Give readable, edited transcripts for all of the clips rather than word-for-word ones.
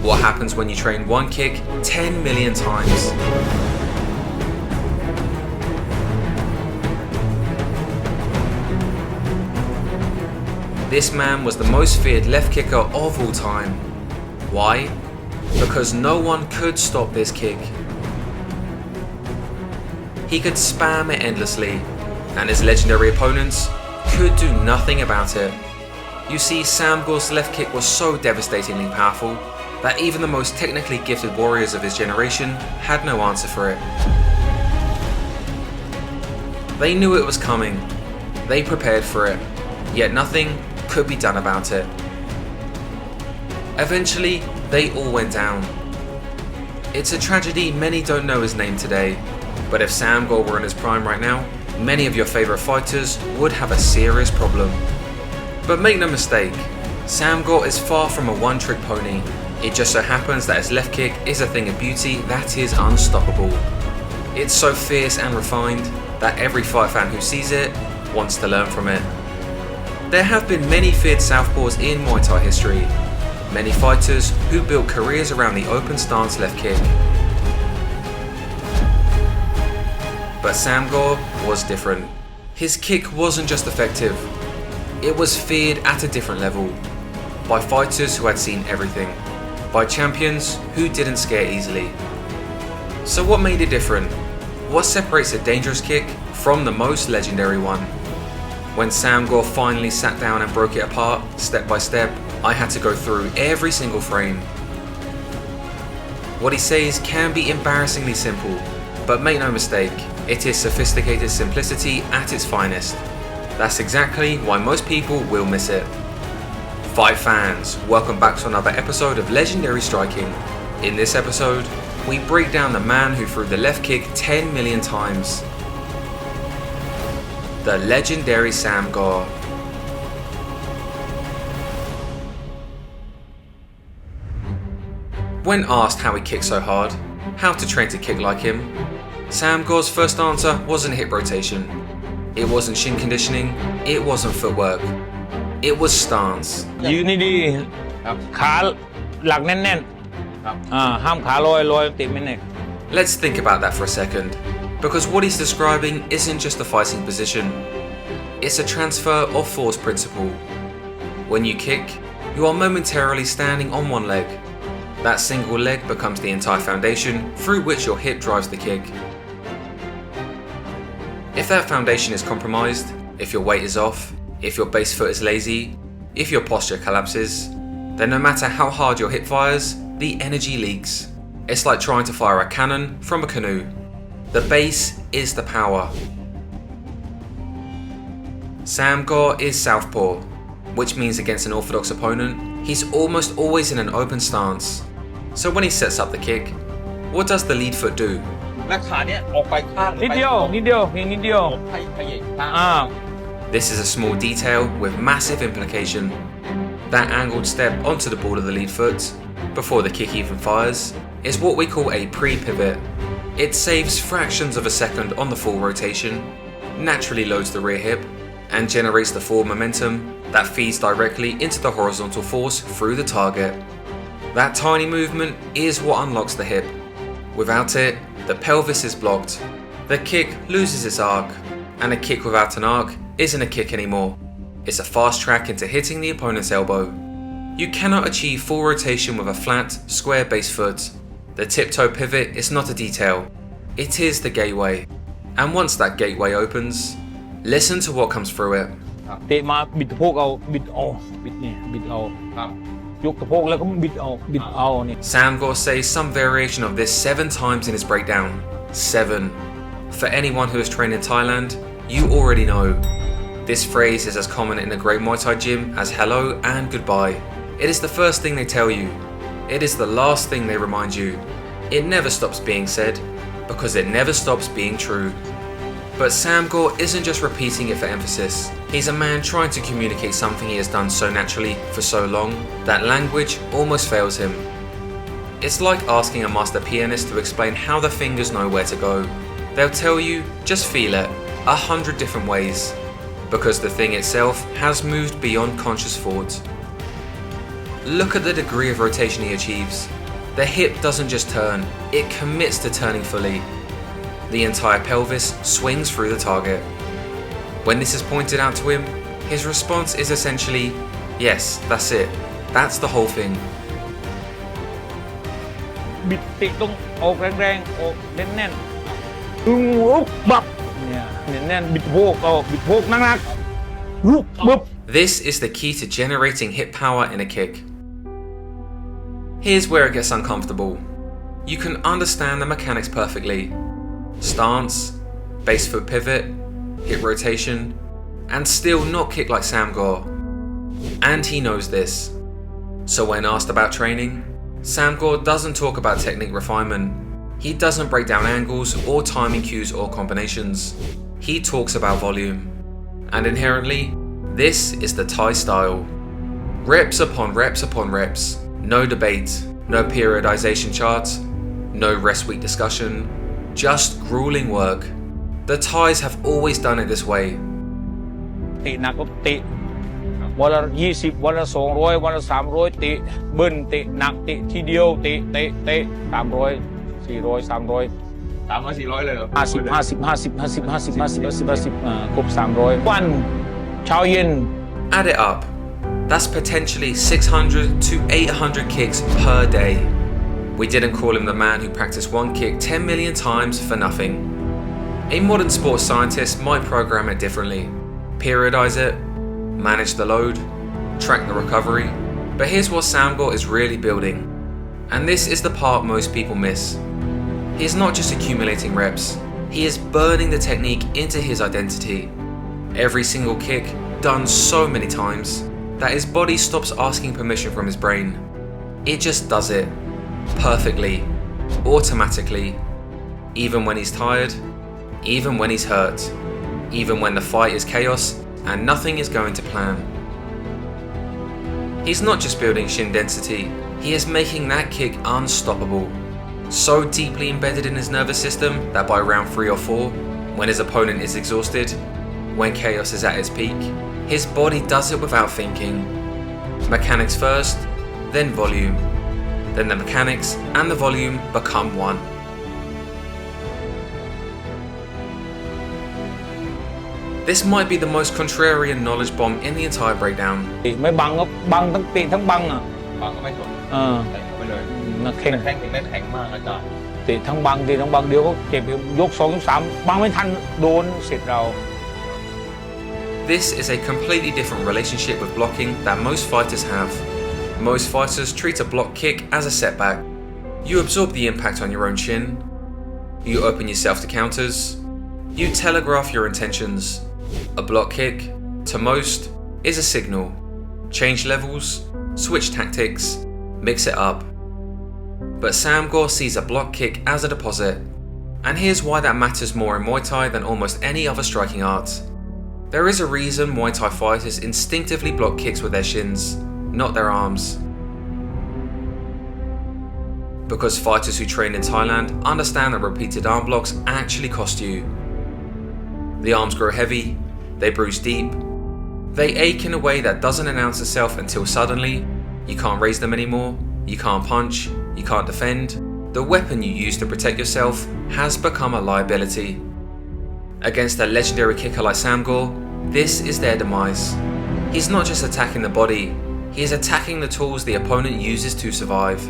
What happens when you train one kick 10 million times? This man was the most feared left kicker of all time. Why? Because no one could stop this kick. He could spam it endlessly, and his legendary opponents could do nothing about it. You see, Samkor's left kick was so devastatingly powerful that even the most technically gifted warriors of his generation had no answer for it. They knew it was coming, they prepared for it, yet nothing could be done about it. Eventually, they all went down. It's a tragedy many don't know his name today, but if Samkor were in his prime right now, many of your favourite fighters would have a serious problem. But make no mistake, Samkor is far from a one-trick pony. It just so happens that his left kick is a thing of beauty that is unstoppable. It's so fierce and refined that every fight fan who sees it wants to learn from it. There have been many feared southpaws in Muay Thai history, many fighters who built careers around the open stance left kick. But Samkor was different. His kick wasn't just effective, it was feared at a different level, by fighters who had seen everything, by champions who didn't scare easily. So what made it different? What separates a dangerous kick from the most legendary one? When Samkor finally sat down and broke it apart, step by step, I had to go through every single frame. What he says can be embarrassingly simple, but make no mistake, it is sophisticated simplicity at its finest. That's exactly why most people will miss it. Fight fans, welcome back to another episode of Legendary Striking. In this episode, we break down the man who threw the left kick 10 million times. The legendary Samkor. When asked how he kicked so hard, how to train to kick like him, Samkor's first answer wasn't hip rotation. It wasn't shin conditioning, it wasn't footwork. It was stance. ยืนดีๆขาหลักแน่นๆห้ามขาลอยติดไม่แน่ Let's think about that for a second, because what he's describing isn't just a fighting position, it's a transfer of force principle. When you kick, you are momentarily standing on one leg. That single leg becomes the entire foundation through which your hip drives the kick. If that foundation is compromised, if your weight is off, if your base foot is lazy, if your posture collapses, then no matter how hard your hip fires, the energy leaks. It's like trying to fire a cannon from a canoe. The base is the power. Samkor is southpaw, which means against an orthodox opponent, he's almost always in an open stance. So when he sets up the kick, what does the lead foot do? และขาเนี่ยออกไปข้างนิดเดียวเพียงนิดเดียว This is a small detail with massive implication. That angled step onto the ball of the lead foot, before the kick even fires, is what we call a pre-pivot. It saves fractions of a second on the full rotation, naturally loads the rear hip, and generates the forward momentum that feeds directly into the horizontal force through the target. That tiny movement is what unlocks the hip. Without it, the pelvis is blocked. The kick loses its arc, and a kick without an arc isn't a kick anymore. It's a fast track into hitting the opponent's elbow. You cannot achieve full rotation with a flat, square base foot. The tiptoe pivot is not a detail, it is the gateway. And once that gateway opens, listen to what comes through it. เตะมาบิดสะโพกเอาบิดเอายกสะโพกแล้วก็บิดเอานี่ Samkor says some variation of this 7 times in his breakdown. 7. For anyone who has trained in Thailand, you already know. This phrase is as common in a great Muay Thai gym as hello and goodbye. It is the first thing they tell you. It is the last thing they remind you. It never stops being said, because it never stops being true. But Samkor isn't just repeating it for emphasis. He's a man trying to communicate something he has done so naturally for so long that language almost fails him. It's like asking a master pianist to explain how the fingers know where to go. They'll tell you, just feel it, 100 different ways, because the thing itself has moved beyond conscious thought. look at the degree of rotation he achieves. The hip doesn't just turn, it commits to turning fully. The entire pelvis swings through the target. When this is pointed out to him, his response is essentially, yes, that's it, that's the whole thing. บิดติต้องออกแรงๆออกแน่นๆลุกบับเนี่ยแน่นๆบิดโพกออกบิดโพกหนักๆลุกบึบ This is the key to generating hip power in a kick. Here's where it gets uncomfortable. You can understand the mechanics perfectly. Stance, base foot pivot, hip rotation, and still not kick like Samkor. And he knows this. So when asked about training, Samkor doesn't talk about technique refinement. He doesn't break down angles or timing cues or combinations. He talks about volume. And inherently, this is the Thai style. Reps upon reps upon reps. No debate, no periodization charts, no rest week discussion, just grueling work. The Thais have always done it this way. ติหนักก็ติวันละ20วันละ200วันละ300ติเบิ้ลติหนักติทีเดียวติ300 400 300 400เลยเหรอ ครบ300วันเช้าเย็น Add it up. That's potentially 600 to 800 kicks per day. We didn't call him the man who practiced one kick 10 million times for nothing. A modern sports scientist might program it differently, periodize it, manage the load, track the recovery, but here's what Samkor is really building. And this is the part most people miss. He is not just accumulating reps, he is burning the technique into his identity. Every single kick done so many times that his body stops asking permission from his brain. It just does it. Perfectly. Automatically. Even when he's tired. Even when he's hurt. Even when the fight is chaos and nothing is going to plan. He's not just building shin density, he is making that kick unstoppable. So deeply embedded in his nervous system that by round 3 or 4, when his opponent is exhausted, when chaos is at its peak, his body does it without thinking. Mechanics first, then volume. Then the mechanics and the volume become one. This might be the most contrarian knowledge bomb in the entire breakdown. ไม่บังก็บังทั้งติทั้งบังอ่ะ บางก็ไม่สนเตะไปเลย นักแข่ง แต่แข้งถึงได้แข็งมากอาจารย์ ติทั้งบังเดียวก็เจ็บยก2 3บังไม่ทันโดนเสร็จเรา This is a completely different relationship with blocking that most fighters have. Most fighters treat a block kick as a setback. You absorb the impact on your own shin. You open yourself to counters. You telegraph your intentions. A block kick, to most, is a signal. Change levels, switch tactics, mix it up. But Samkor sees a block kick as a deposit. And here's why that matters more in Muay Thai than almost any other striking art. There is a reason Muay Thai fighters instinctively block kicks with their shins, not their arms. Because fighters who train in Thailand understand that repeated arm blocks actually cost you. The arms grow heavy, they bruise deep, they ache in a way that doesn't announce itself until suddenly you can't raise them anymore, you can't punch, you can't defend. The weapon you use to protect yourself has become a liability. Against a legendary kicker like Samkor, this is their demise. He's not just attacking the body, he is attacking the tools the opponent uses to survive.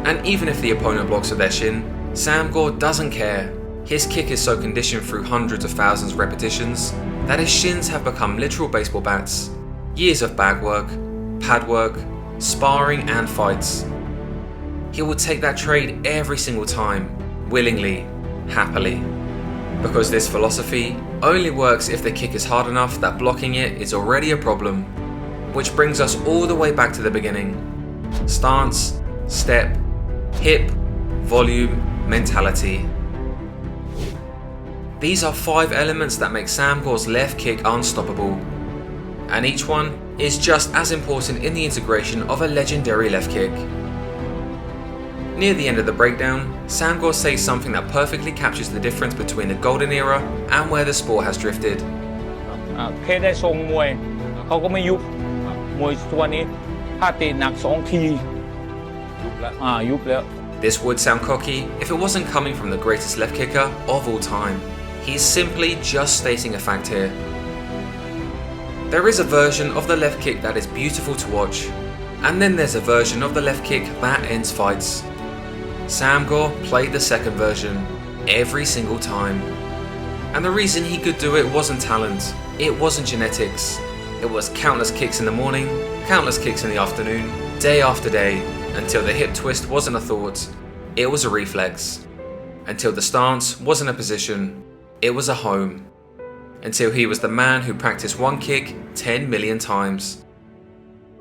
And even if the opponent blocks with their shin, Samkor doesn't care. His kick is so conditioned through hundreds of thousands of repetitions that his shins have become literal baseball bats. Years of bag work, pad work, sparring and fights. He will take that trade every single time, willingly, happily. Because this philosophy only works if the kick is hard enough that blocking it is already a problem. Which brings us all the way back to the beginning. Stance, step, hip, volume, mentality. These are 5 elements that make Samkor's left kick unstoppable. And each one is just as important in the integration of a legendary left kick. Near the end of the breakdown, Samkor says something that perfectly captures the difference between the golden era and where the sport has drifted. แค่ได้ทรงมวยเขาก็ไม่ยุบมวยตัวนี้ ถ้าเตะหนัก2 ทียุบแล้ว This would sound cocky if it wasn't coming from the greatest left kicker of all time. He's simply just stating a fact here. There is a version of the left kick that is beautiful to watch, and then there's a version of the left kick that ends fights. Samkor played the second version every single time. And the reason he could do it wasn't talent, it wasn't genetics. It was countless kicks in the morning, countless kicks in the afternoon, day after day, until the hip twist wasn't a thought, it was a reflex. Until the stance wasn't a position, it was a home. Until he was the man who practiced one kick 10 million times.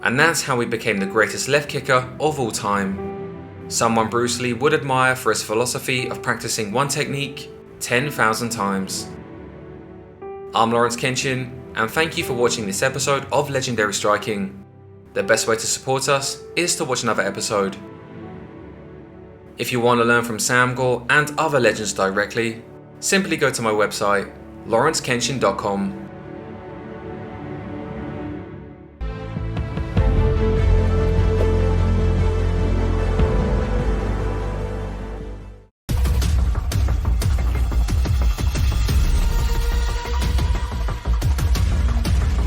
And that's how he became the greatest left kicker of all time. Someone Bruce Lee would admire for his philosophy of practicing one technique 10,000 times. I'm Lawrence Kenshin, and thank you for watching this episode of Legendary Striking. The best way to support us is to watch another episode. If you want to learn from Samkor and other legends directly, simply go to my website, lawrencekenshin.com.